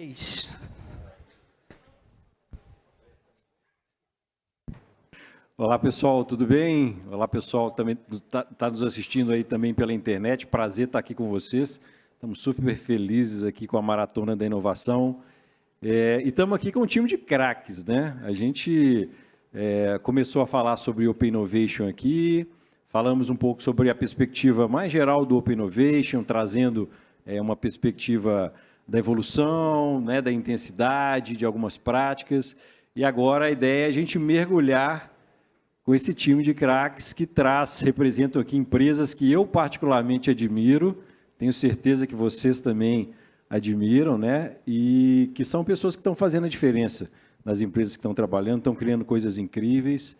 3. Olá, pessoal, tudo bem? Olá, pessoal, também está nos assistindo aí também pela internet. Prazer estar aqui com vocês. Estamos super felizes aqui com a Maratona da Inovação. E estamos aqui com um time de craques, né? A gente começou a falar sobre Open Innovation aqui, falamos um pouco sobre a perspectiva mais geral do Open Innovation, trazendo uma perspectiva da evolução, né, da intensidade, de algumas práticas. E agora a ideia é a gente mergulhar com esse time de craques que representam aqui empresas que eu particularmente admiro, tenho certeza que vocês também admiram, né? E que são pessoas que estão fazendo a diferença nas empresas que estão trabalhando, estão criando coisas incríveis.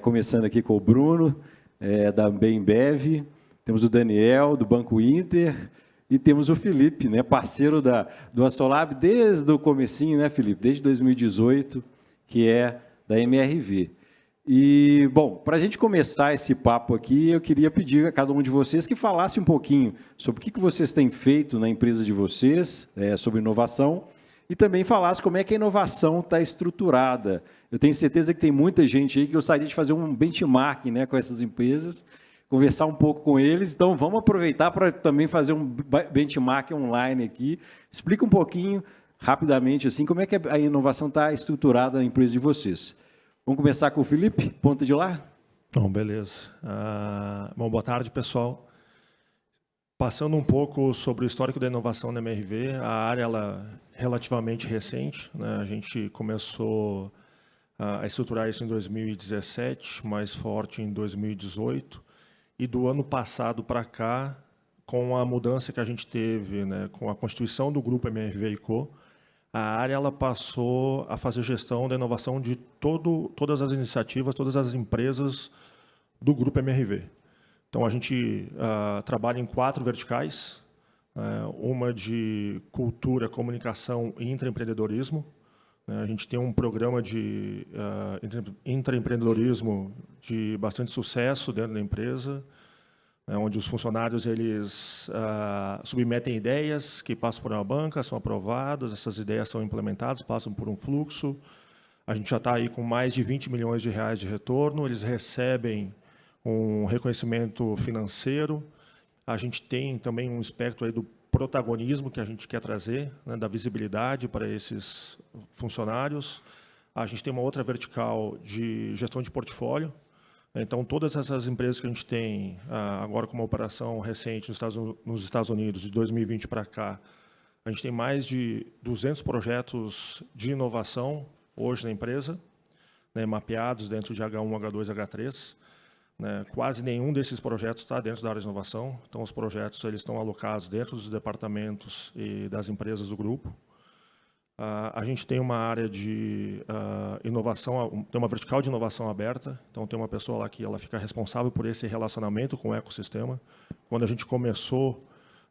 Começando aqui com o Bruno, da Bembev, temos o Daniel, do Banco Inter, e temos o Felipe, né, parceiro do Assolab desde o comecinho, né, Felipe? Desde 2018, que é da MRV. E, bom, para a gente começar esse papo aqui, eu queria pedir a cada um de vocês que falasse um pouquinho sobre o que vocês têm feito na empresa de vocês, sobre inovação, e também falasse como é que a inovação está estruturada. Eu tenho certeza que tem muita gente aí que gostaria de fazer um benchmarking, né, com essas empresas, conversar um pouco com eles. Então, vamos aproveitar para também fazer um benchmark online aqui. Explica um pouquinho, rapidamente, assim, como é que a inovação está estruturada na empresa de vocês. Vamos começar com o Felipe, ponta de lá? Bom, beleza. Bom, boa tarde, pessoal. Passando um pouco sobre o histórico da inovação na MRV, a área ela é relativamente recente, né? A gente começou a estruturar isso em 2017, mais forte em 2018, e do ano passado para cá, com a mudança que a gente teve, né, com a constituição do grupo MRV & Co., a área ela passou a fazer gestão da inovação de todas as iniciativas, todas as empresas do grupo MRV. Então, a gente trabalha em 4 verticais, uma de cultura, comunicação e intraempreendedorismo. A gente tem um programa de intraempreendedorismo de bastante sucesso dentro da empresa, onde os funcionários eles submetem ideias que passam por uma banca, são aprovadas, essas ideias são implementadas, passam por um fluxo. A gente já está aí com mais de 20 milhões de reais de retorno, eles recebem um reconhecimento financeiro. A gente tem também um espectro aí do protagonismo que a gente quer trazer, né, da visibilidade para esses funcionários. A gente tem uma outra vertical de gestão de portfólio. Então, todas essas empresas que a gente tem agora com uma operação recente nos Estados Unidos, de 2020 para cá, a gente tem mais de 200 projetos de inovação hoje na empresa, né, mapeados dentro de H1, H2, H3. Né, quase nenhum desses projetos está dentro da área de inovação. Então, os projetos eles estão alocados dentro dos departamentos e das empresas do grupo. A gente tem uma área de inovação, tem uma vertical de inovação aberta, então tem uma pessoa lá que ela fica responsável por esse relacionamento com o ecossistema. Quando a gente começou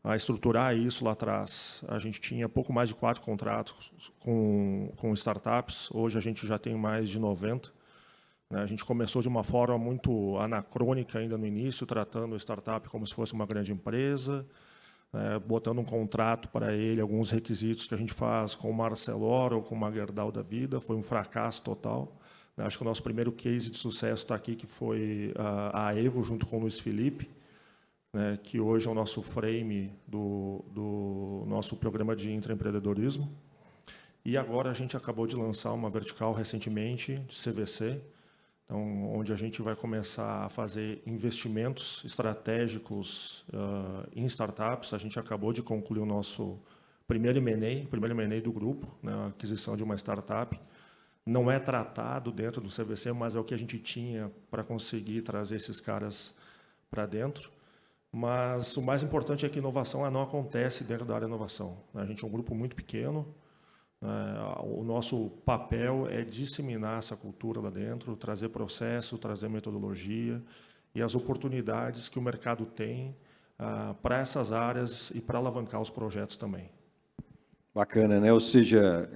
a estruturar isso lá atrás, a gente tinha pouco mais de 4 contratos com startups, hoje a gente já tem mais de 90. A gente começou de uma forma muito anacrônica ainda no início, tratando a startup como se fosse uma grande empresa, botando um contrato para ele, alguns requisitos que a gente faz com uma Arcelor ou com uma Gerdau da vida, foi um fracasso total. Acho que o nosso primeiro case de sucesso está aqui, que foi a Evo, junto com o Luiz Felipe, né, que hoje é o nosso frame do nosso programa de intraempreendedorismo. E agora a gente acabou de lançar uma vertical recentemente, de CVC, então, onde a gente vai começar a fazer investimentos estratégicos em startups. A gente acabou de concluir o nosso primeiro M&A do grupo, né, a aquisição de uma startup. Não é tratado dentro do CVC, mas é o que a gente tinha para conseguir trazer esses caras para dentro. Mas o mais importante é que inovação não acontece dentro da área de inovação. A gente é um grupo muito pequeno. O nosso papel é disseminar essa cultura lá dentro, trazer processo, trazer metodologia e as oportunidades que o mercado tem para essas áreas e para alavancar os projetos também. Bacana, né? Ou seja,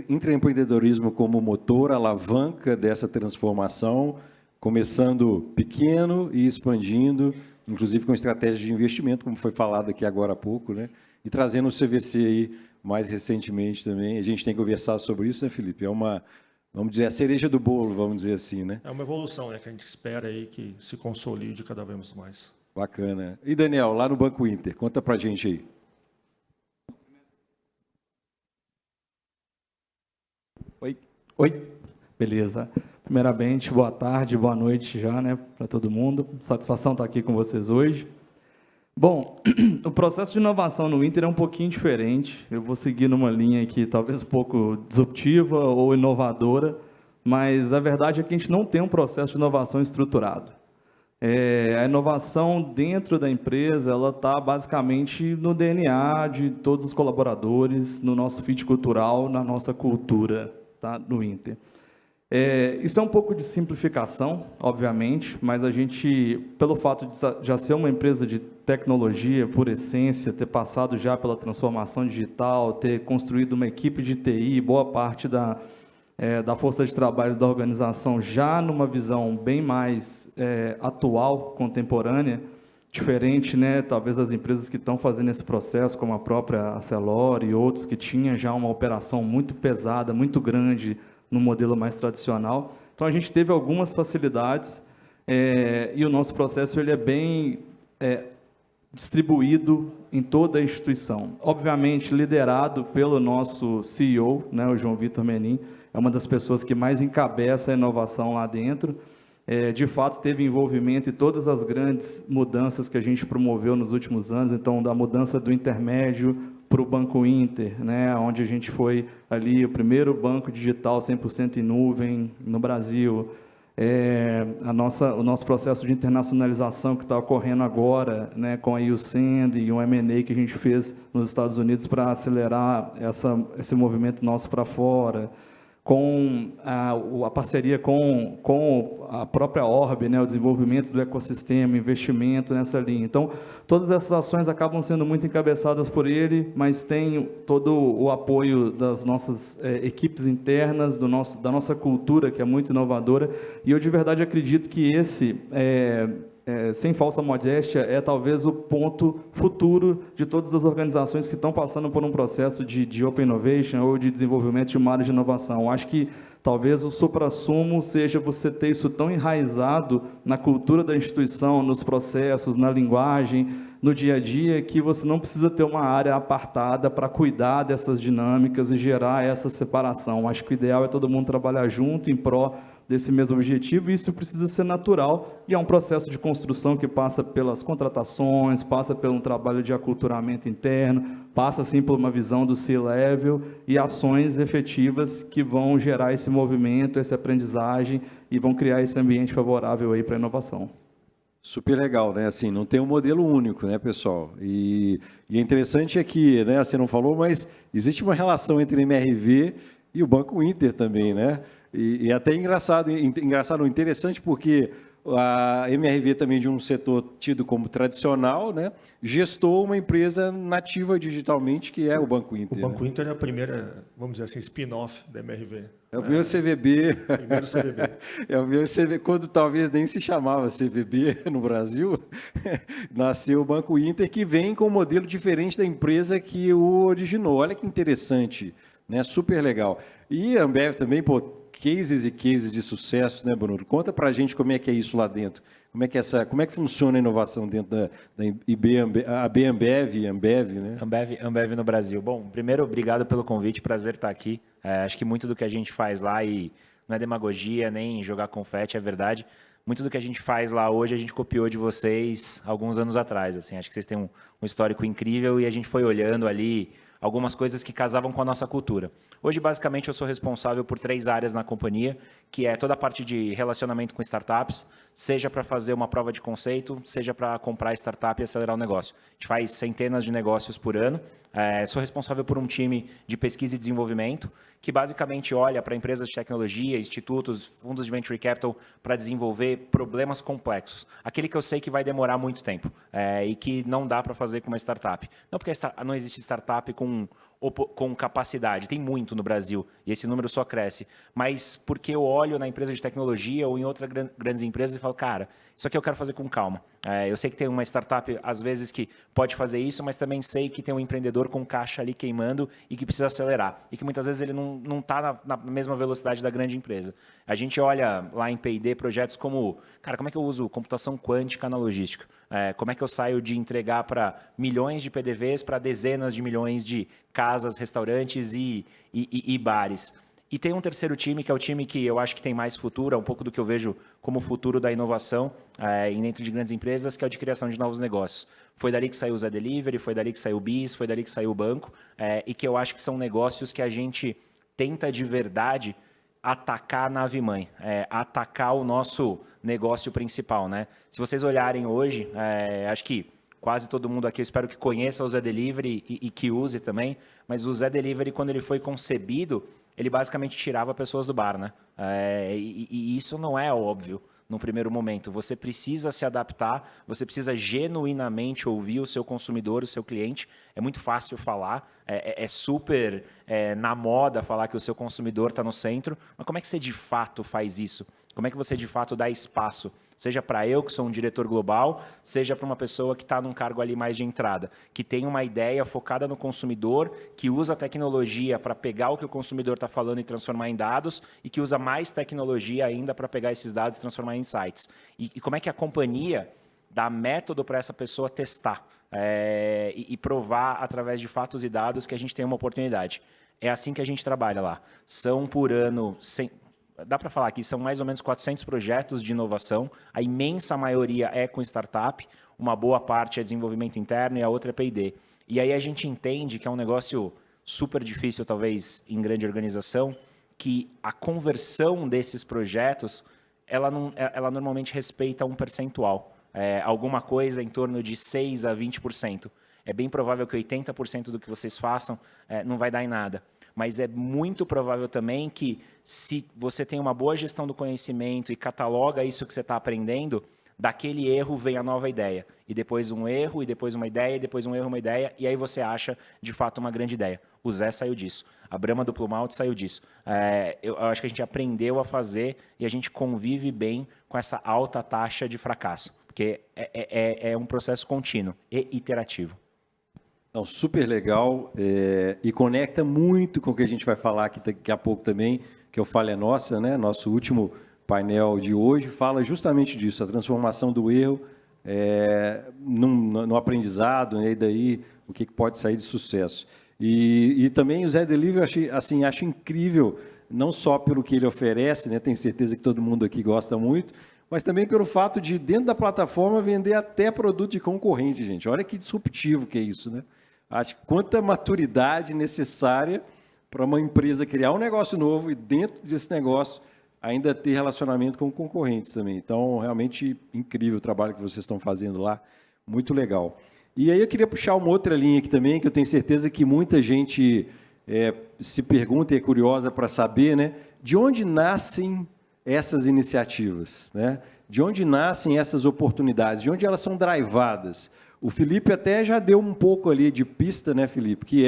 intraempreendedorismo como motor, alavanca dessa transformação, começando pequeno e expandindo, inclusive com estratégias de investimento, como foi falado aqui agora há pouco, né? E trazendo o CVC aí mais recentemente também. A gente tem que conversar sobre isso, né, Felipe? É uma, vamos dizer, a cereja do bolo, vamos dizer assim, né? É uma evolução, né, que a gente espera aí que se consolide cada vez mais. Bacana. E, Daniel, lá no Banco Inter, conta pra gente aí. Oi, beleza. Primeiramente, boa tarde, boa noite já, né, para todo mundo. Satisfação estar aqui com vocês hoje. Bom, o processo de inovação no Inter é um pouquinho diferente. Eu vou seguir numa linha aqui talvez um pouco disruptiva ou inovadora, mas a verdade é que a gente não tem um processo de inovação estruturado. A inovação dentro da empresa, ela está basicamente no DNA de todos os colaboradores, no nosso fit cultural, na nossa cultura, tá, no Inter. Isso é um pouco de simplificação, obviamente, mas a gente, pelo fato de já ser uma empresa de tecnologia, por essência, ter passado já pela transformação digital, ter construído uma equipe de TI, boa parte da força de trabalho da organização já numa visão bem mais atual, contemporânea, diferente, né, talvez das empresas que estão fazendo esse processo, como a própria Arcelor e outros que tinham já uma operação muito pesada, muito grande, no modelo mais tradicional. Então, a gente teve algumas facilidades e o nosso processo ele é bem distribuído em toda a instituição. Obviamente, liderado pelo nosso CEO, né, o João Vitor Menin, é uma das pessoas que mais encabeça a inovação lá dentro. De fato, teve envolvimento em todas as grandes mudanças que a gente promoveu nos últimos anos, então, da mudança do intermédio para o Banco Inter, né, onde a gente foi ali o primeiro banco digital 100% em nuvem no Brasil, o nosso processo de internacionalização que está ocorrendo agora, né, com a USAID e um M&A que a gente fez nos Estados Unidos para acelerar esse movimento nosso para fora, com a parceria com a própria Orbe, né, o desenvolvimento do ecossistema, investimento nessa linha. Então, todas essas ações acabam sendo muito encabeçadas por ele, mas tem todo o apoio das nossas equipes internas, da nossa cultura, que é muito inovadora, e eu de verdade acredito que esse sem falsa modéstia, é talvez o ponto futuro de todas as organizações que estão passando por um processo de Open Innovation ou de desenvolvimento de uma área de inovação. Acho que talvez o suprassumo seja você ter isso tão enraizado na cultura da instituição, nos processos, na linguagem, no dia a dia, que você não precisa ter uma área apartada para cuidar dessas dinâmicas e gerar essa separação. Acho que o ideal é todo mundo trabalhar junto em pró desse mesmo objetivo, e isso precisa ser natural, e é um processo de construção que passa pelas contratações, passa pelo um trabalho de aculturamento interno, passa, sim, por uma visão do C-Level e ações efetivas que vão gerar esse movimento, essa aprendizagem, e vão criar esse ambiente favorável aí para a inovação. Super legal, né? Assim, não tem um modelo único, né, pessoal? E é interessante é que, né, você não falou, mas existe uma relação entre a MRV e o Banco Inter também, né? E até engraçado, interessante, porque a MRV também de um setor tido como tradicional, né, gestou uma empresa nativa digitalmente, que é o Banco Inter. O Banco Inter é a primeira, vamos dizer assim, spin-off da MRV. É o meu CVB. Primeiro CVB. É o meu CVB, quando talvez nem se chamava CVB no Brasil, nasceu o Banco Inter, que vem com um modelo diferente da empresa que o originou. Olha que interessante, né? Super legal. E a Ambev também, pô, cases e cases de sucesso, né, Bruno? Conta para a gente como é que é isso lá dentro. Como é que funciona a inovação dentro da Ambev, né? Ambev no Brasil. Bom, primeiro, obrigado pelo convite, prazer estar aqui. Acho que muito do que a gente faz lá, e não é demagogia, nem jogar confete, é verdade. Muito do que a gente faz lá hoje, a gente copiou de vocês alguns anos atrás. Assim, acho que vocês têm um histórico incrível e a gente foi olhando ali algumas coisas que casavam com a nossa cultura. Hoje, basicamente, eu sou responsável por 3 áreas na companhia, que é toda a parte de relacionamento com startups, seja para fazer uma prova de conceito, seja para comprar startup e acelerar o negócio. A gente faz centenas de negócios por ano. Sou responsável por um time de pesquisa e desenvolvimento, que basicamente olha para empresas de tecnologia, institutos, fundos de venture capital, para desenvolver problemas complexos. Aquele que eu sei que vai demorar muito tempo e que não dá para fazer com uma startup. Não porque não existe startup com capacidade, tem muito no Brasil, e esse número só cresce, mas porque eu olho na empresa de tecnologia ou em outras grandes empresas e falo, cara, isso aqui eu quero fazer com calma. Eu sei que tem uma startup, às vezes, que pode fazer isso, mas também sei que tem um empreendedor com caixa ali queimando e que precisa acelerar. E que muitas vezes ele não está na mesma velocidade da grande empresa. A gente olha lá em P&D projetos como, cara, como é que eu uso computação quântica na logística? Como é que eu saio de entregar para milhões de PDVs para dezenas de milhões de casas, restaurantes e bares? E tem um terceiro time, que é o time que eu acho que tem mais futuro, é um pouco do que eu vejo como futuro da inovação dentro de grandes empresas, que é o de criação de novos negócios. Foi dali que saiu o Zé Delivery, foi dali que saiu o BIS, foi dali que saiu o banco, e que eu acho que são negócios que a gente tenta de verdade atacar a nave-mãe, atacar o nosso negócio principal, né? Se vocês olharem hoje, acho que quase todo mundo aqui, eu espero que conheça o Zé Delivery e que use também, mas o Zé Delivery, quando ele foi concebido, ele basicamente tirava pessoas do bar, né? E isso não é óbvio no primeiro momento. Você precisa se adaptar, você precisa genuinamente ouvir o seu consumidor, o seu cliente. É muito fácil falar, é super na moda falar que o seu consumidor está no centro, mas como é que você de fato faz isso? Como é que você de fato dá espaço? Seja para eu, que sou um diretor global, seja para uma pessoa que está num cargo ali mais de entrada, que tem uma ideia focada no consumidor, que usa a tecnologia para pegar o que o consumidor está falando e transformar em dados, e que usa mais tecnologia ainda para pegar esses dados e transformar em insights. E como é que a companhia dá método para essa pessoa testar e provar através de fatos e dados que a gente tem uma oportunidade. É assim que a gente trabalha lá. São por ano... Dá para falar que são mais ou menos 400 projetos de inovação, a imensa maioria é com startup, uma boa parte é desenvolvimento interno e a outra é P&D. E aí a gente entende que é um negócio super difícil, talvez, em grande organização, que a conversão desses projetos, ela normalmente respeita um percentual, alguma coisa em torno de 6% a 20%. É bem provável que 80% do que vocês façam não vai dar em nada. Mas é muito provável também que, se você tem uma boa gestão do conhecimento e cataloga isso que você está aprendendo, daquele erro vem a nova ideia. E depois um erro, e depois uma ideia, e depois um erro, uma ideia, e aí você acha, de fato, uma grande ideia. O Zé saiu disso. A Brahma do Plumalt saiu disso. Eu acho que a gente aprendeu a fazer e a gente convive bem com essa alta taxa de fracasso. Porque é um processo contínuo e iterativo. Não, super legal e conecta muito com o que a gente vai falar aqui daqui a pouco também, que é o Falha Nossa, né? Nosso último painel de hoje fala justamente disso, a transformação do erro no aprendizado, né? E daí o que pode sair de sucesso. E também o Zé Delivery, acho incrível, não só pelo que ele oferece, né? Tenho certeza que todo mundo aqui gosta muito, mas também pelo fato de, dentro da plataforma, vender até produto de concorrente, gente. Olha que disruptivo que é isso, né? Acho que quanta maturidade necessária para uma empresa criar um negócio novo e, dentro desse negócio, ainda ter relacionamento com concorrentes também. Então, realmente incrível o trabalho que vocês estão fazendo lá, muito legal. E aí eu queria puxar uma outra linha aqui também, que eu tenho certeza que muita gente se pergunta e é curiosa para saber, né? De onde nascem essas iniciativas, né? De onde nascem essas oportunidades, de onde elas são drivadas. O Felipe até já deu um pouco ali de pista, né, Felipe? Que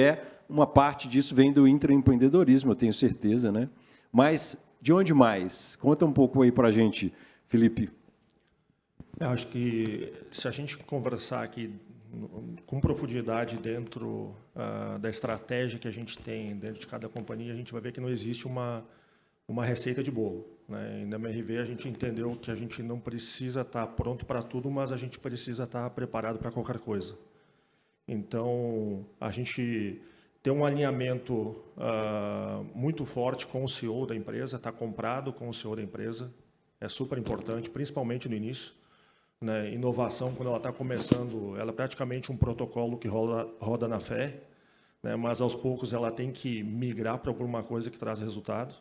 uma parte disso vem do intraempreendedorismo, eu tenho certeza, né? Mas de onde mais? Conta um pouco aí para a gente, Felipe. Eu acho que, se a gente conversar aqui com profundidade dentro da estratégia que a gente tem dentro de cada companhia, a gente vai ver que não existe uma receita de bolo, né? E na MRV a gente entendeu que a gente não precisa estar pronto para tudo, mas a gente precisa estar preparado para qualquer coisa. Então, a gente tem um alinhamento muito forte com o CEO da empresa, está comprado com o CEO da empresa, é super importante, principalmente no início, né? Inovação, quando ela está começando, ela é praticamente um protocolo que roda na fé, né? Mas aos poucos ela tem que migrar para alguma coisa que traz resultado.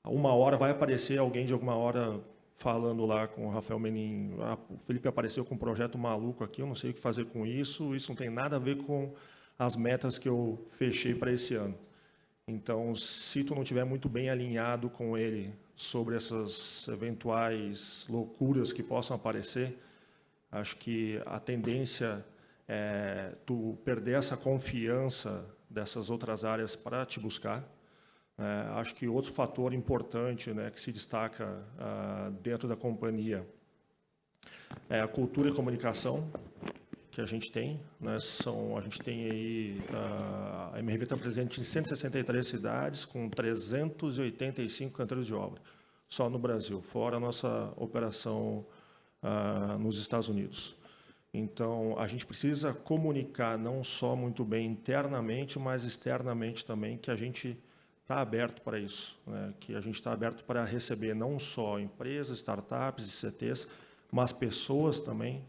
Uma hora vai aparecer alguém de alguma hora falando lá com o Rafael Menin, o Felipe apareceu com um projeto maluco aqui, eu não sei o que fazer com isso, isso não tem nada a ver com as metas que eu fechei para esse ano. Então, se tu não estiver muito bem alinhado com ele sobre essas eventuais loucuras que possam aparecer, acho que a tendência é tu perder essa confiança dessas outras áreas para te buscar. Acho que outro fator importante, né, que se destaca dentro da companhia A cultura e comunicação que a gente tem, né? A gente tem aí, a MRV está presente em 163 cidades, com 385 canteiros de obra, só no Brasil, fora a nossa operação nos Estados Unidos. Então, a gente precisa comunicar não só muito bem internamente, mas externamente também, que a gente está aberto para isso, né? Que a gente está aberto para receber não só empresas, startups e CTs, mas pessoas também,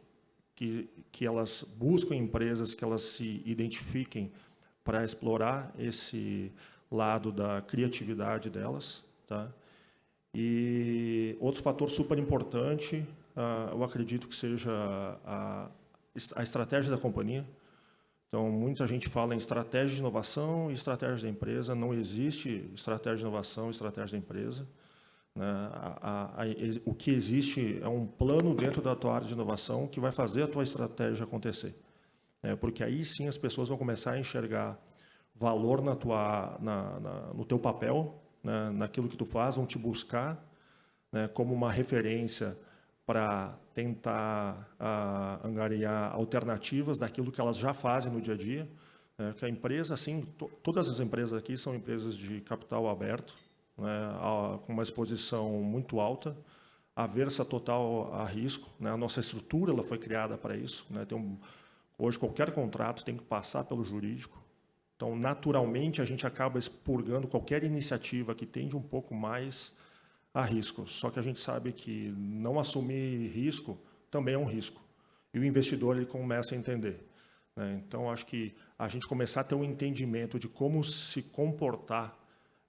que elas buscam empresas que elas se identifiquem para explorar esse lado da criatividade delas, tá? E outro fator super importante, eu acredito que seja a estratégia da companhia. Então, muita gente fala em estratégia de inovação e estratégia da empresa. Não existe estratégia de inovação e estratégia da empresa, né? O que existe é um plano dentro da tua área de inovação que vai fazer a tua estratégia acontecer, né? Porque aí sim as pessoas vão começar a enxergar valor no teu papel, né? Naquilo que tu faz, vão te buscar, né? Como uma referência para tentar angariar alternativas daquilo que elas já fazem no dia a dia. Que a empresa, assim, todas as empresas aqui são empresas de capital aberto, né, com uma exposição muito alta, aversa total a risco, né? A nossa estrutura ela foi criada para isso, né? Hoje, qualquer contrato tem que passar pelo jurídico. Então, naturalmente, a gente acaba expurgando qualquer iniciativa que tende um pouco mais a risco. Só que a gente sabe que não assumir risco também é um risco. E o investidor ele começa a entender, né? Então, acho que a gente começar a ter um entendimento de como se comportar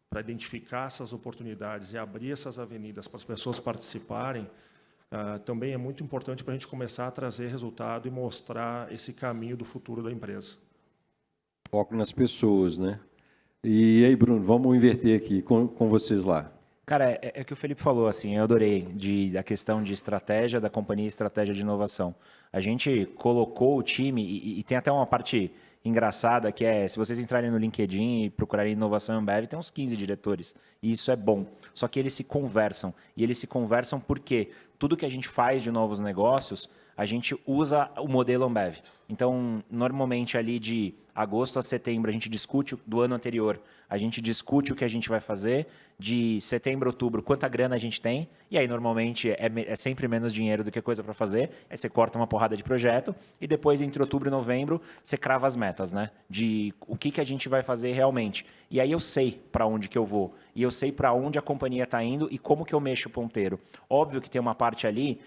para identificar essas oportunidades e abrir essas avenidas para as pessoas participarem, também é muito importante para a gente começar a trazer resultado e mostrar esse caminho do futuro da empresa. Foco nas pessoas, né? E aí, Bruno, vamos inverter aqui com vocês lá. Cara, é o que o Felipe falou, assim, eu adorei da questão de estratégia da companhia e estratégia de inovação. A gente colocou o time, e tem até uma parte engraçada, que é, se vocês entrarem no LinkedIn e procurarem inovação Ambev, tem uns 15 diretores, e isso é bom. Só que eles se conversam, e eles se conversam porque tudo que a gente faz de novos negócios, a gente usa o modelo Ambev. Então, normalmente ali de agosto a setembro, a gente discute do ano anterior, a gente discute o que a gente vai fazer, de setembro a outubro, quanta grana a gente tem, e aí normalmente é sempre menos dinheiro do que coisa para fazer, aí você corta uma porrada de projeto, e depois entre outubro e novembro, você crava as metas, né? De o que a gente vai fazer realmente. E aí eu sei para onde que eu vou, e eu sei para onde a companhia está indo e como que eu mexo o ponteiro. Óbvio que tem uma parte ali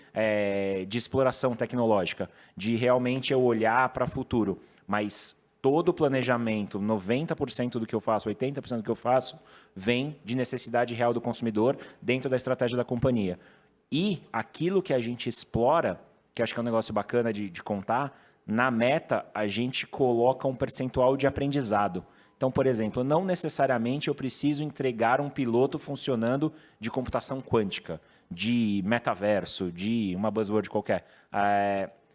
de exploração tecnológica, de realmente eu olhar para o futuro, mas todo o planejamento, 90% do que eu faço, 80% do que eu faço, vem de necessidade real do consumidor dentro da estratégia da companhia. E aquilo que a gente explora, que acho que é um negócio bacana de contar, na meta a gente coloca um percentual de aprendizado. Então, por exemplo, não necessariamente eu preciso entregar um piloto funcionando de computação quântica, de metaverso, de uma buzzword qualquer.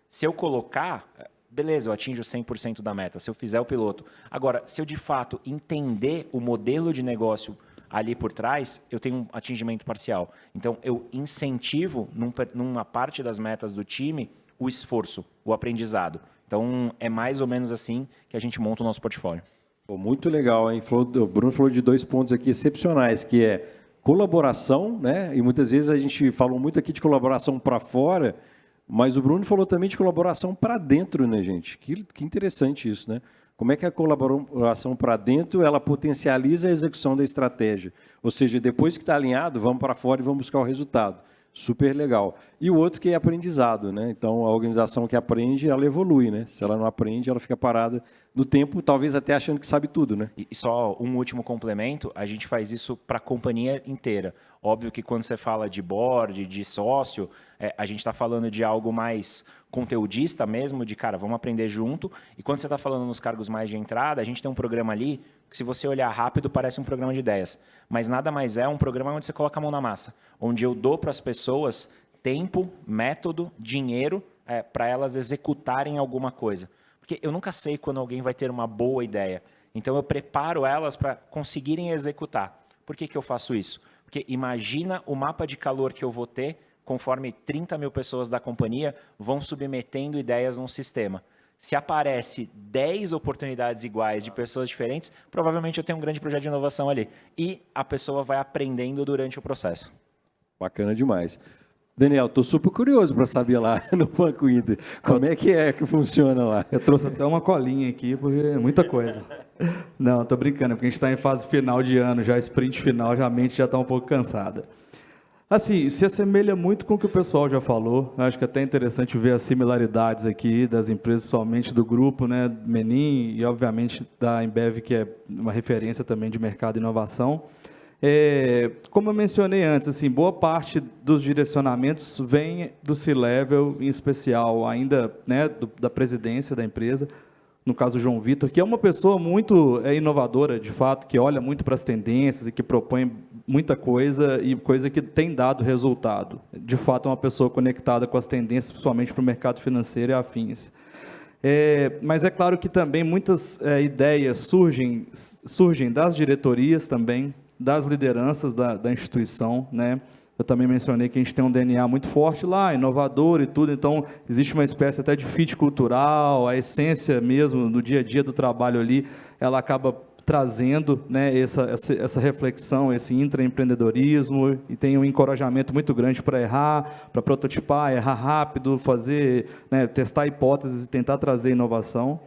Se eu colocar, beleza, eu atinjo 100% da meta, se eu fizer o piloto. Agora, se eu de fato entender o modelo de negócio ali por trás, eu tenho um atingimento parcial. Então, eu incentivo, numa parte das metas do time, o esforço, o aprendizado. Então, é mais ou menos assim que a gente monta o nosso portfólio. Pô, muito legal, hein? O Bruno falou de 2 pontos aqui excepcionais, que é colaboração, né? E muitas vezes a gente falou muito aqui de colaboração para fora, mas o Bruno falou também de colaboração para dentro, né, gente? Que interessante isso, né? Como é que a colaboração para dentro ela potencializa a execução da estratégia? Ou seja, depois que está alinhado, vamos para fora e vamos buscar o resultado. Super legal. E o outro que é aprendizado, né? Então, a organização que aprende, ela evolui, né? Se ela não aprende, ela fica parada no tempo, talvez até achando que sabe tudo, né? E só um último complemento, a gente faz isso para a companhia inteira. Óbvio que quando você fala de board, de sócio, a gente está falando de algo mais conteudista mesmo, de, cara, vamos aprender junto. E quando você está falando nos cargos mais de entrada, a gente tem um programa ali que, se você olhar rápido, parece um programa de ideias. Mas nada mais é um programa onde você coloca a mão na massa, onde eu dou para as pessoas tempo, método, dinheiro para elas executarem alguma coisa. Porque eu nunca sei quando alguém vai ter uma boa ideia. Então, eu preparo elas para conseguirem executar. Por que eu faço isso? Porque imagina o mapa de calor que eu vou ter conforme 30 mil pessoas da companhia vão submetendo ideias num sistema. Se aparece 10 oportunidades iguais de pessoas diferentes, provavelmente eu tenho um grande projeto de inovação ali. E a pessoa vai aprendendo durante o processo. Bacana demais. Daniel, estou super curioso para saber lá no Banco Inter, como é que funciona lá? Eu trouxe até uma colinha aqui, porque é muita coisa. Não, estou brincando, porque a gente está em fase final de ano, já sprint final, já a mente já está um pouco cansada. Assim, se assemelha muito com o que o pessoal já falou. Acho que é até interessante ver as similaridades aqui das empresas, principalmente do grupo, né, Menin e, obviamente, da Embev, que é uma referência também de mercado e inovação. Como eu mencionei antes, assim, boa parte dos direcionamentos vem do C-Level, em especial ainda, né, da presidência da empresa, no caso o João Vitor, que é uma pessoa muito inovadora, de fato, que olha muito para as tendências e que propõe muita coisa e coisa que tem dado resultado. De fato, é uma pessoa conectada com as tendências, principalmente para o mercado financeiro e afins. Mas é claro que também muitas ideias surgem das diretorias também, das lideranças da instituição, né? Eu também mencionei que a gente tem um DNA muito forte lá, inovador e tudo, então existe uma espécie até de fit cultural, a essência mesmo do dia a dia do trabalho ali, ela acaba trazendo, né, essa reflexão, esse intraempreendedorismo, e tem um encorajamento muito grande para errar, para prototipar, errar rápido, fazer, né, testar hipóteses e tentar trazer inovação.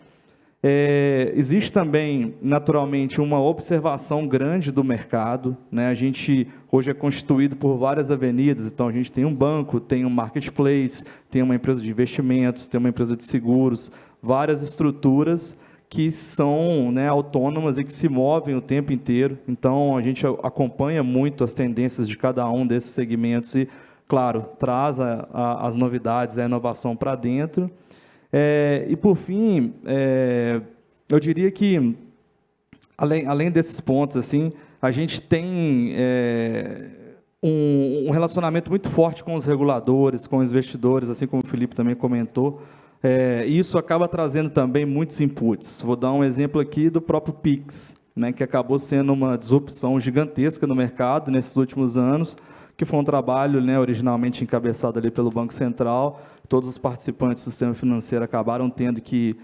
Existe também, naturalmente, uma observação grande do mercado, né? A gente hoje é constituído por várias avenidas, então a gente tem um banco, tem um marketplace, tem uma empresa de investimentos, tem uma empresa de seguros, várias estruturas que são, né, autônomas e que se movem o tempo inteiro. Então, a gente acompanha muito as tendências de cada um desses segmentos e, claro, traz as novidades, a inovação para dentro. E, por fim, eu diria que, além desses pontos, assim, a gente tem um relacionamento muito forte com os reguladores, com os investidores, assim como o Felipe também comentou, e isso acaba trazendo também muitos inputs. Vou dar um exemplo aqui do próprio Pix, né, que acabou sendo uma disrupção gigantesca no mercado nesses últimos anos, que foi um trabalho, né, originalmente encabeçado ali pelo Banco Central. Todos os participantes do sistema financeiro acabaram tendo que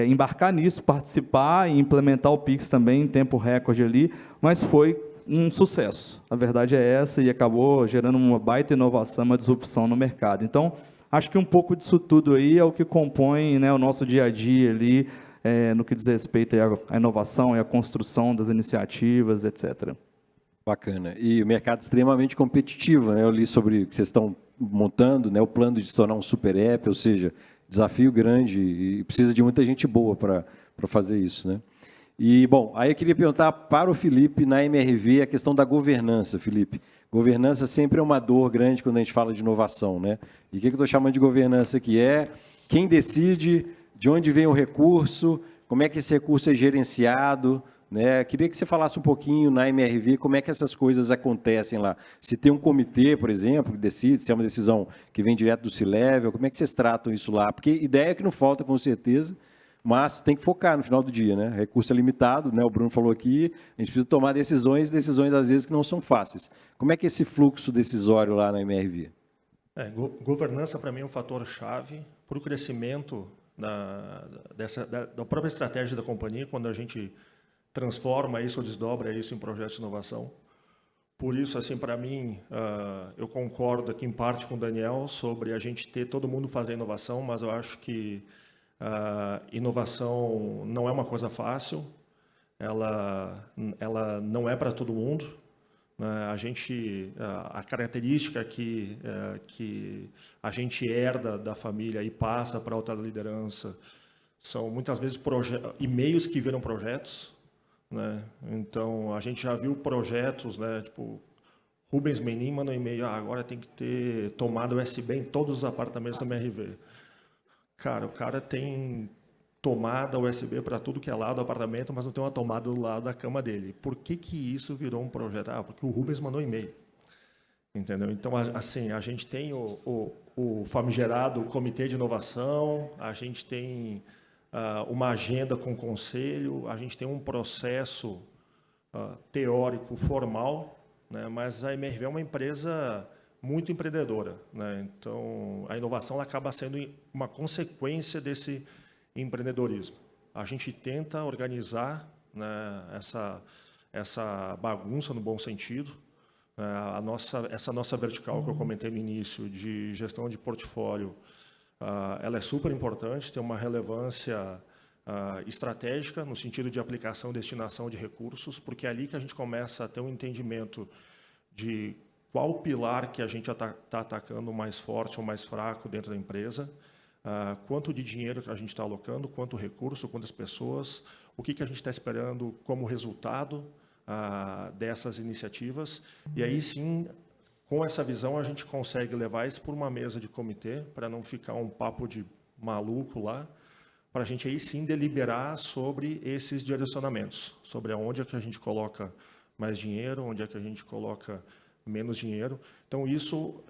embarcar nisso, participar e implementar o Pix também em tempo recorde ali, mas foi um sucesso. A verdade é essa, e acabou gerando uma baita inovação, uma disrupção no mercado. Então, acho que um pouco disso tudo aí é o que compõe, né, o nosso dia a dia ali, no que diz respeito à inovação e à construção das iniciativas, etc. Bacana. E o mercado extremamente competitivo, né? Eu li sobre o que vocês estão montando, né, o plano de se tornar um super app, ou seja, desafio grande e precisa de muita gente boa para fazer isso, né? E, bom, aí eu queria perguntar para o Felipe, na MRV, a questão da governança, Felipe. Governança sempre é uma dor grande quando a gente fala de inovação, né? E o que eu estou chamando de governança aqui é quem decide, de onde vem o recurso, como é que esse recurso é gerenciado, né? Queria que você falasse um pouquinho na MRV como é que essas coisas acontecem lá. Se tem um comitê, por exemplo, que decide, se é uma decisão que vem direto do C-Level, como é que vocês tratam isso lá? Porque ideia que não falta, com certeza, mas tem que focar no final do dia, né? Recurso é limitado, né? O Bruno falou aqui, a gente precisa tomar decisões às vezes que não são fáceis. Como é que é esse fluxo decisório lá na MRV? Governança, para mim, é um fator-chave para o crescimento da própria estratégia da companhia, quando a gente transforma isso ou desdobra isso em projetos de inovação. Por isso, assim, para mim, eu concordo aqui em parte com o Daniel sobre a gente ter todo mundo fazer inovação, mas eu acho que inovação não é uma coisa fácil, ela não é para todo mundo. A característica que a gente herda da família e passa para outra liderança são muitas vezes e-mails que viram projetos, né? Então a gente já viu projetos, né, tipo Rubens Menin manda um e-mail, agora tem que ter tomada USB em todos os apartamentos da MRV. Cara, o cara tem tomada USB para tudo que é lado do apartamento, mas não tem uma tomada do lado da cama dele. Por que isso virou um projeto? Porque o Rubens mandou e-mail. Entendeu? Então, assim, a gente tem o famigerado comitê de inovação, a gente tem uma agenda com o conselho, a gente tem um processo teórico formal, né? Mas a MRV é uma empresa muito empreendedora, né? Então, a inovação ela acaba sendo uma consequência desse empreendedorismo. A gente tenta organizar, né, essa bagunça no bom sentido. Essa nossa vertical que eu comentei no início de gestão de portfólio, ela é super importante, tem uma relevância estratégica no sentido de aplicação e destinação de recursos, porque é ali que a gente começa a ter um entendimento de qual pilar que a gente está atacando mais forte ou mais fraco dentro da empresa, quanto de dinheiro que a gente está alocando, quanto recurso, quantas pessoas, o que a gente está esperando como resultado dessas iniciativas. E aí sim, com essa visão, a gente consegue levar isso por uma mesa de comitê, para não ficar um papo de maluco lá, para a gente aí sim deliberar sobre esses direcionamentos, sobre aonde é que a gente coloca mais dinheiro, onde é que a gente coloca menos dinheiro. Então, isso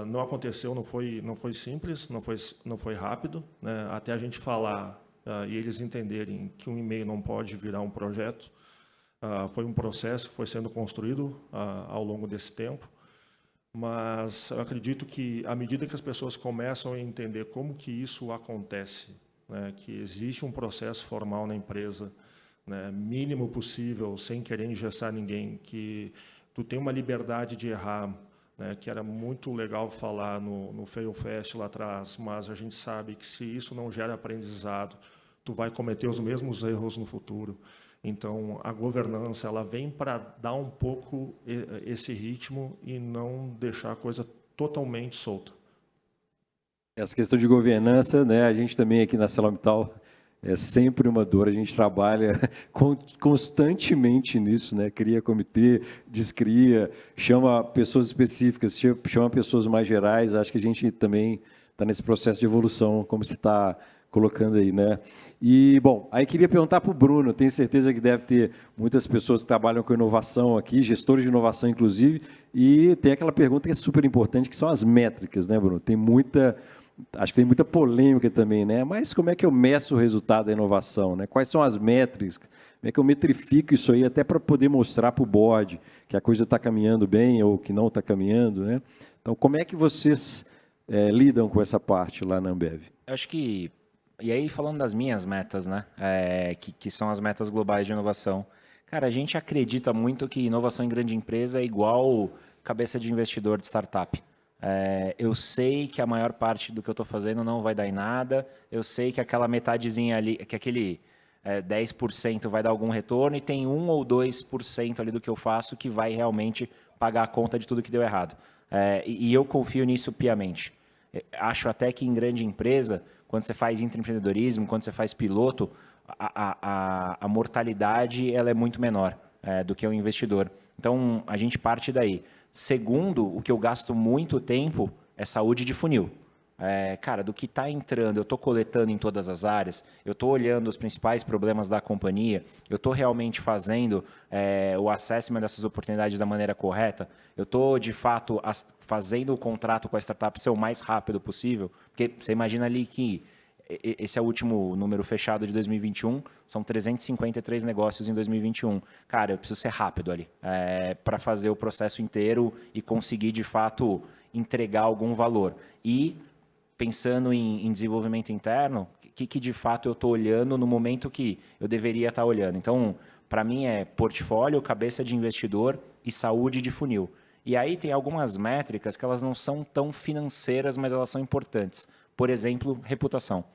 não aconteceu, não foi simples, não foi rápido, né? Até a gente falar e eles entenderem que um e-mail não pode virar um projeto. Foi um processo que foi sendo construído ao longo desse tempo, mas eu acredito que, à medida que as pessoas começam a entender como que isso acontece, né, que existe um processo formal na empresa, né, mínimo possível, sem querer engessar ninguém, que tu tem uma liberdade de errar, né, que era muito legal falar no Fail Fast lá atrás, mas a gente sabe que se isso não gera aprendizado, tu vai cometer os mesmos erros no futuro. Então, a governança ela vem para dar um pouco esse ritmo e não deixar a coisa totalmente solta. Essa questão de governança, né, a gente também aqui na ArcelorMittal é sempre uma dor, a gente trabalha constantemente nisso, né? Cria comitê, descria, chama pessoas específicas, chama pessoas mais gerais. Acho que a gente também está nesse processo de evolução, como se está colocando aí, né? E, bom, aí queria perguntar para o Bruno, tenho certeza que deve ter muitas pessoas que trabalham com inovação aqui, gestores de inovação, inclusive, e tem aquela pergunta que é super importante, que são as métricas, né, Bruno? Acho que tem muita polêmica também, né? Mas como é que eu meço o resultado da inovação, né? Quais são as métricas? Como é que eu metrifico isso aí, até para poder mostrar para o board que a coisa está caminhando bem ou que não está caminhando, né? Então, como é que vocês lidam com essa parte lá na Ambev? Acho que, e aí falando das minhas metas, né? Que são as metas globais de inovação. Cara, a gente acredita muito que inovação em grande empresa é igual cabeça de investidor de startup. Eu sei que a maior parte do que eu estou fazendo não vai dar em nada, eu sei que aquela metadezinha ali, que aquele 10% vai dar algum retorno e tem 1 ou 2% ali do que eu faço que vai realmente pagar a conta de tudo que deu errado. E eu confio nisso piamente. Acho até que em grande empresa, quando você faz intraempreendedorismo, quando você faz piloto, a mortalidade ela é muito menor do que o investidor. Então, a gente parte daí. Segundo, o que eu gasto muito tempo é saúde de funil. Cara, do que está entrando, eu estou coletando em todas as áreas, eu estou olhando os principais problemas da companhia, eu estou realmente fazendo o assessment dessas oportunidades da maneira correta, eu estou, de fato, fazendo o contrato com a startup ser o mais rápido possível, porque você imagina ali que esse é o último número fechado de 2021, são 353 negócios em 2021. Cara, eu preciso ser rápido ali para fazer o processo inteiro e conseguir, de fato, entregar algum valor. E, pensando em desenvolvimento interno, que de fato eu estou olhando no momento que eu deveria estar olhando. Então, para mim é portfólio, cabeça de investidor e saúde de funil. E aí tem algumas métricas que elas não são tão financeiras, mas elas são importantes. Por exemplo, reputação.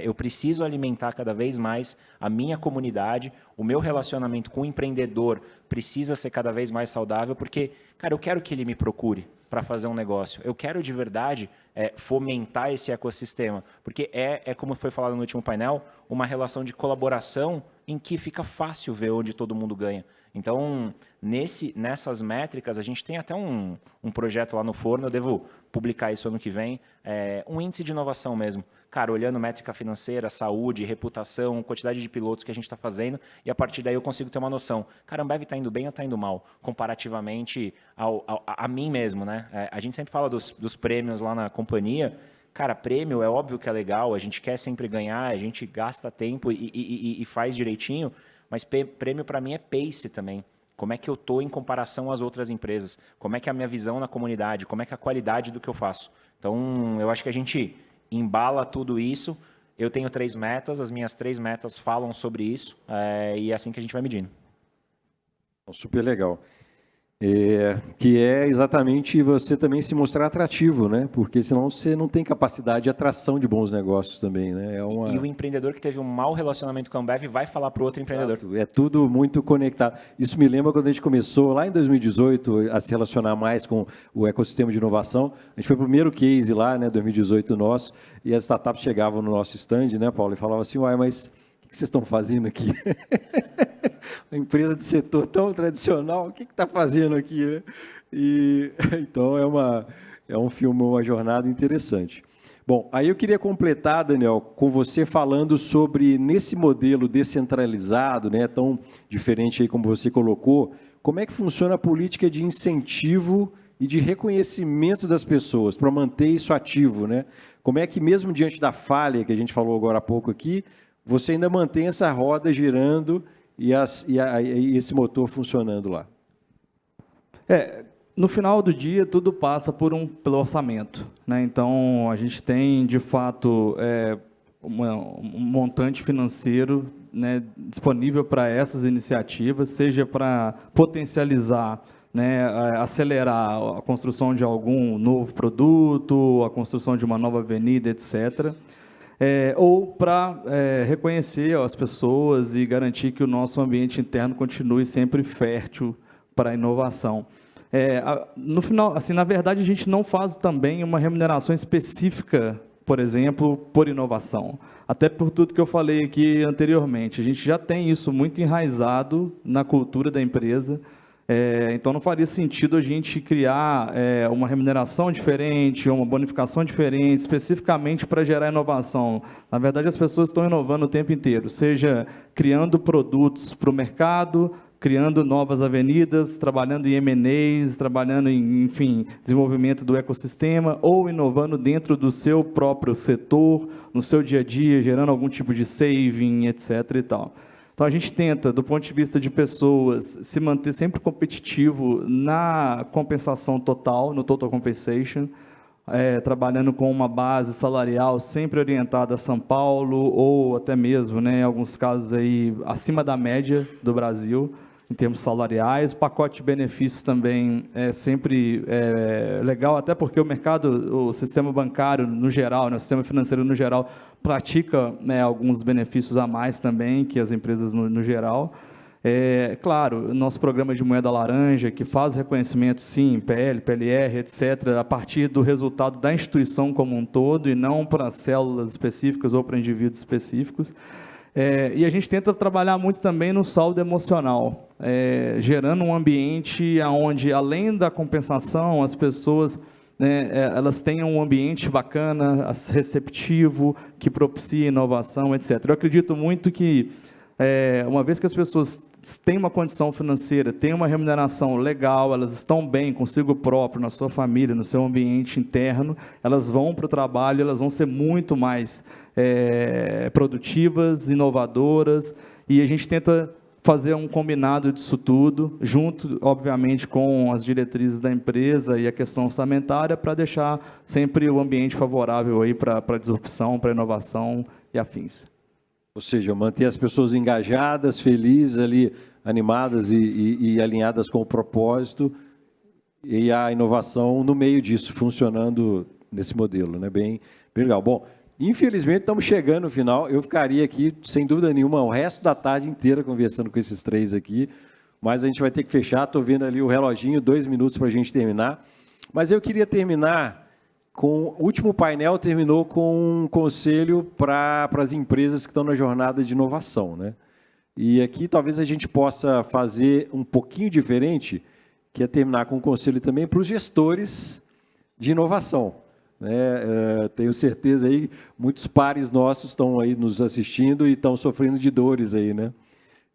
Eu preciso alimentar cada vez mais a minha comunidade, o meu relacionamento com o empreendedor precisa ser cada vez mais saudável, porque, cara, eu quero que ele me procure para fazer um negócio. Eu quero de verdade fomentar esse ecossistema, porque como foi falado no último painel, uma relação de colaboração em que fica fácil ver onde todo mundo ganha. Então, nessas métricas, a gente tem até um projeto lá no forno, eu devo publicar isso ano que vem, um índice de inovação mesmo. Cara, olhando métrica financeira, saúde, reputação, quantidade de pilotos que a gente está fazendo, e a partir daí eu consigo ter uma noção. Cara, a Ambev está indo bem ou está indo mal, comparativamente a mim mesmo, né? A gente sempre fala dos prêmios lá na companhia. Cara, prêmio é óbvio que é legal, a gente quer sempre ganhar, a gente gasta tempo e faz direitinho, mas prêmio para mim é pace também. como é que eu estou em comparação às outras empresas, como é que é a minha visão na comunidade, como é que é a qualidade do que eu faço. Então, eu acho que a gente embala tudo isso. Eu tenho 3 metas, as minhas 3 metas falam sobre isso, e é assim que a gente vai medindo. Super legal. Que é exatamente você também se mostrar atrativo, né? Porque senão você não tem capacidade de atração de bons negócios também, né? E o empreendedor que teve um mau relacionamento com a Ambev vai falar para o outro empreendedor. Exato. É tudo muito conectado. Isso me lembra quando a gente começou lá em 2018 a se relacionar mais com o ecossistema de inovação. A gente foi o primeiro case lá, né, 2018 nosso, e as startups chegavam no nosso stand, né, Paulo, e falavam assim, uai, mas o que vocês estão fazendo aqui? Uma empresa de setor tão tradicional, o que está fazendo aqui? Né? Então, é um filme, uma jornada interessante. Bom, aí eu queria completar, Daniel, com você falando sobre, nesse modelo descentralizado, né, tão diferente aí como você colocou, como é que funciona a política de incentivo e de reconhecimento das pessoas para manter isso ativo, né? Como é que, mesmo diante da falha que a gente falou agora há pouco aqui, você ainda mantém essa roda girando e esse motor funcionando lá? No final do dia, tudo passa pelo orçamento, né? Então, a gente tem, de fato, um montante financeiro, né, disponível para essas iniciativas, seja para potencializar, né, acelerar a construção de algum novo produto, a construção de uma nova avenida, etc., ou para reconhecer as pessoas e garantir que o nosso ambiente interno continue sempre fértil para a inovação. No final, assim, na verdade, a gente não faz também uma remuneração específica, por exemplo, por inovação. Até por tudo que eu falei aqui anteriormente. A gente já tem isso muito enraizado na cultura da empresa. Então, não faria sentido a gente criar uma remuneração diferente, uma bonificação diferente, especificamente para gerar inovação. Na verdade, as pessoas estão inovando o tempo inteiro, seja criando produtos para o mercado, criando novas avenidas, trabalhando em M&As, trabalhando em, enfim, desenvolvimento do ecossistema, ou inovando dentro do seu próprio setor, no seu dia a dia, gerando algum tipo de saving, etc. e tal. Então, a gente tenta, do ponto de vista de pessoas, se manter sempre competitivo na compensação total, no total compensation, trabalhando com uma base salarial sempre orientada a São Paulo, ou até mesmo, né, em alguns casos, aí, acima da média do Brasil, em termos salariais. O pacote de benefícios também é sempre legal, até porque o mercado, o sistema bancário no geral, né, o sistema financeiro no geral, pratica, né, alguns benefícios a mais também que as empresas no geral. Claro, nosso programa de moeda laranja, que faz reconhecimento, sim, PL, PLR, etc., a partir do resultado da instituição como um todo, e não para células específicas ou para indivíduos específicos. E a gente tenta trabalhar muito também no saldo emocional, gerando um ambiente onde, além da compensação, as pessoas, né, elas tenham um ambiente bacana, receptivo, que propicie inovação, etc. Eu acredito muito que, uma vez que as pessoas têm uma condição financeira, têm uma remuneração legal, elas estão bem consigo próprio, na sua família, no seu ambiente interno, elas vão para o trabalho, elas vão ser muito mais produtivas, inovadoras, e a gente tenta fazer um combinado disso tudo, junto, obviamente, com as diretrizes da empresa e a questão orçamentária, para deixar sempre o ambiente favorável aí para a disrupção, para a inovação e afins. Ou seja, manter as pessoas engajadas, felizes ali, animadas e alinhadas com o propósito, e a inovação no meio disso, funcionando nesse modelo, né? Bem legal. Bom, infelizmente estamos chegando no final. Eu ficaria aqui, sem dúvida nenhuma, o resto da tarde inteira conversando com esses três aqui, mas a gente vai ter que fechar. Estou vendo ali o reloginho, 2 minutos para a gente terminar. Mas eu queria terminar com... O último painel terminou com um conselho para as empresas que estão na jornada de inovação, né? E aqui talvez a gente possa fazer um pouquinho diferente, que é terminar com um conselho também para os gestores de inovação. Tenho certeza aí, muitos pares nossos estão aí nos assistindo e estão sofrendo de dores aí, né?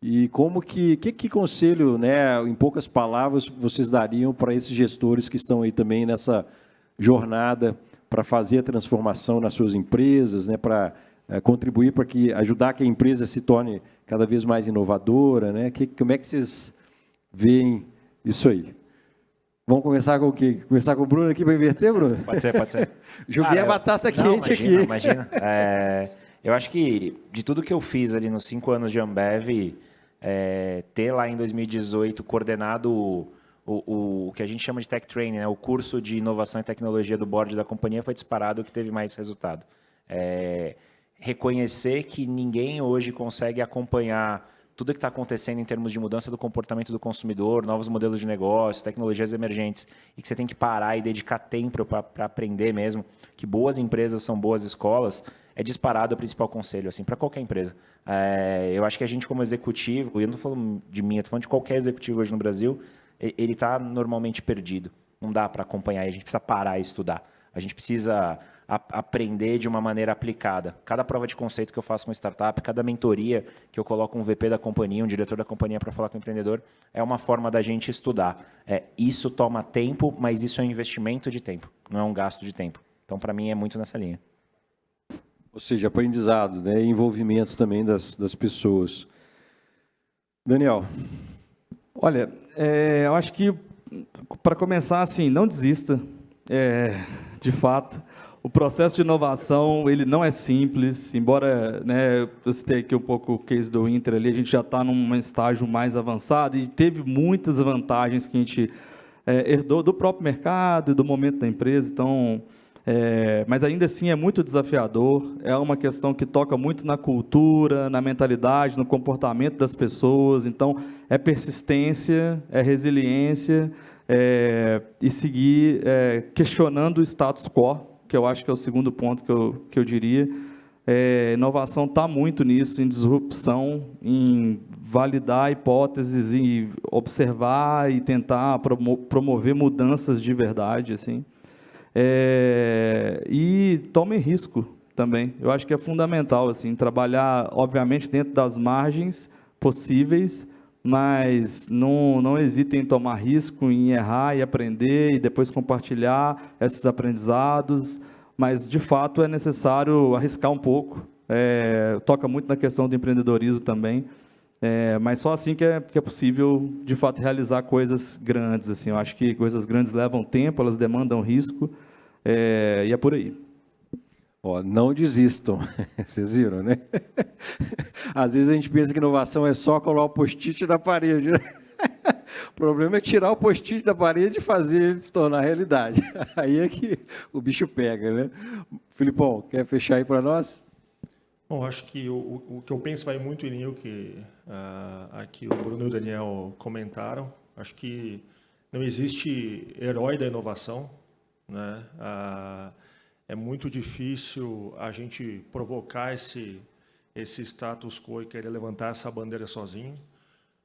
E como que conselho, né, em poucas palavras, vocês dariam para esses gestores que estão aí também nessa jornada para fazer a transformação nas suas empresas, né, para contribuir para ajudar que a empresa se torne cada vez mais inovadora, né? Como é que vocês veem isso aí. Vamos começar com o quê? Começar com o Bruno aqui para inverter, Bruno? Pode ser, pode ser. Joguei a batata quente aqui. Imagina. Eu acho que de tudo que eu fiz ali nos 5 anos de Ambev, ter lá em 2018 coordenado o que a gente chama de Tech Training, né? O curso de inovação e tecnologia do board da companhia, foi disparado o que teve mais resultado. Reconhecer que ninguém hoje consegue acompanhar tudo que está acontecendo em termos de mudança do comportamento do consumidor, novos modelos de negócio, tecnologias emergentes, e que você tem que parar e dedicar tempo para aprender mesmo, que boas empresas são boas escolas, é disparado o principal conselho, assim, para qualquer empresa. Eu acho que a gente, como executivo, e eu não estou falando de mim, eu estou falando de qualquer executivo hoje no Brasil, ele está normalmente perdido. Não dá para acompanhar, a gente precisa parar e estudar. A gente precisa aprender de uma maneira aplicada. Cada prova de conceito que eu faço com startup, cada mentoria que eu coloco um VP da companhia, um diretor da companhia para falar com o empreendedor, é uma forma da gente estudar. Isso toma tempo, mas isso é um investimento de tempo, não é um gasto de tempo. Então, para mim, é muito nessa linha. Ou seja, aprendizado, né? E envolvimento também das pessoas. Daniel. Olha, eu acho que, para começar, assim, não desista. De fato, o processo de inovação, ele não é simples, embora, né, eu citei aqui um pouco o case do Inter ali, a gente já está num estágio mais avançado e teve muitas vantagens que a gente herdou do próprio mercado e do momento da empresa, então, mas ainda assim é muito desafiador, é uma questão que toca muito na cultura, na mentalidade, no comportamento das pessoas, então é persistência, é resiliência, e seguir questionando o status quo, que eu acho que é o segundo ponto que eu diria. Inovação está muito nisso, em disrupção, em validar hipóteses, e observar e tentar promover mudanças de verdade, assim. E tomem risco também. Eu acho que é fundamental, assim, trabalhar, obviamente, dentro das margens possíveis, mas não hesitem em tomar risco, em errar e aprender, e depois compartilhar esses aprendizados, mas, de fato, é necessário arriscar um pouco, toca muito na questão do empreendedorismo também, mas só assim que é possível, de fato, realizar coisas grandes, assim. Eu acho que coisas grandes levam tempo, elas demandam risco, e é por aí. Não desistam, vocês viram, né? Às vezes a gente pensa que inovação é só colar o post-it na parede, né? O problema é tirar o post-it da parede e fazer ele se tornar realidade. Aí é que o bicho pega, né? Filipão, quer fechar aí para nós? Bom, acho que o que eu penso vai muito em linha o que aqui o Bruno e o Daniel comentaram. Acho que não existe herói da inovação, né? É muito difícil a gente provocar esse status quo e querer levantar essa bandeira sozinho.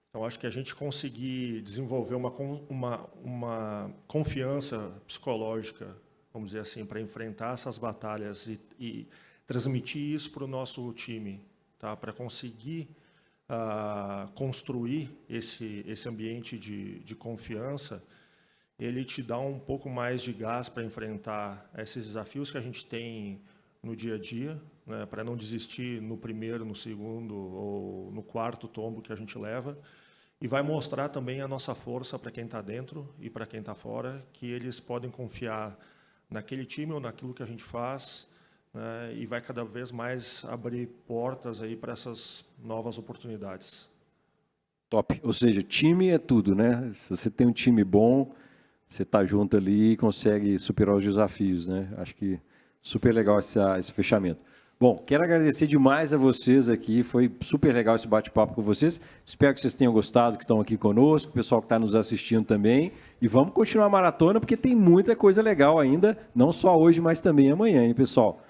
Então, acho que a gente conseguir desenvolver uma confiança psicológica, vamos dizer assim, para enfrentar essas batalhas e transmitir isso para o nosso time, tá? Para conseguir construir esse ambiente de confiança, ele te dá um pouco mais de gás para enfrentar esses desafios que a gente tem no dia a dia, né, para não desistir no primeiro, no segundo ou no quarto tombo que a gente leva, e vai mostrar também a nossa força para quem está dentro e para quem está fora, que eles podem confiar naquele time ou naquilo que a gente faz, né, e vai cada vez mais abrir portas aí para essas novas oportunidades. Top. Ou seja, time é tudo, né? Se você tem um time bom, você está junto ali e consegue superar os desafios, né? Acho que super legal esse fechamento. Bom, quero agradecer demais a vocês aqui, foi super legal esse bate-papo com vocês. Espero que vocês tenham gostado, que estão aqui conosco, o pessoal que está nos assistindo também. E vamos continuar a maratona, porque tem muita coisa legal ainda, não só hoje, mas também amanhã, hein, pessoal?